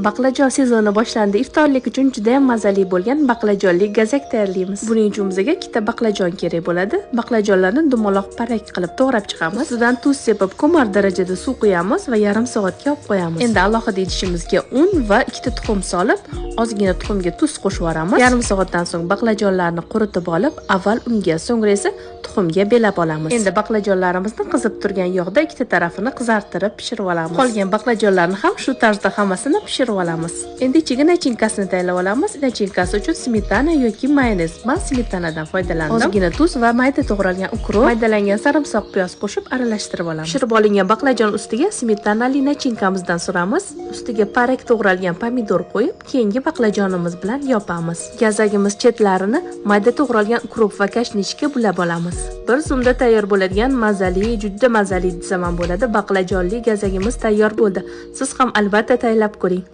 Baqlajon sezoni boshlandi. Iftorlik uchun juda ham mazali bo'lgan baqlajonli gazak tayyorlaymiz. Buning uchun bizga ikkita baqlajon kerak bo'ladi. Baqlajonlarni dumaloq parak qilib to'g'rab chiqamiz. Ustidan tuz sepib, ko'mar darajada suv quyamiz va yarim soatga olib qo'yamiz. Endi alohida idishimizga un va ikkita tuxum solib, ozgina tuxumga tuz qo'shib yuboramiz. Yarim soatdan so'ng baqlajonlarni quritib olib, avval unga, so'ngra esa tuxumga belab olamiz. Endi baqlajonlarimizni qizib turgan yog'da ikkita tarafini qizartirib pishirib olamiz. Qolgan baqlajonlarni ham shu tarzda hammasini pishirib olamiz. Endi ichiga nachinkasini tayyorlab olamiz. Nachinkasi uchun smetana yoki mayonez. Men smetanadan foydalandim. Ozgina tuz va mayda to'g'ralgan ukrop, maydalangan sarimsoq, piyoz qo'shib aralashtirib olamiz. Pishirib olingan baqlajon ustiga smetanali nachinkamizdan suramiz. Ustiga parak to'g'ralgan pomidor qo'yib, keyingi baqlajonimiz bilan yopamiz. Gazagimiz chetlarini mayda to'g'ralgan ukrop va kashnishga bulab olamiz. Bir zumda tayyor bo'ladigan mazali, juda mazali desam ham bo'ladi, baqlajonli gazagimiz tayyor bo'ldi. Siz ham albatta tayyorlab ko'ring.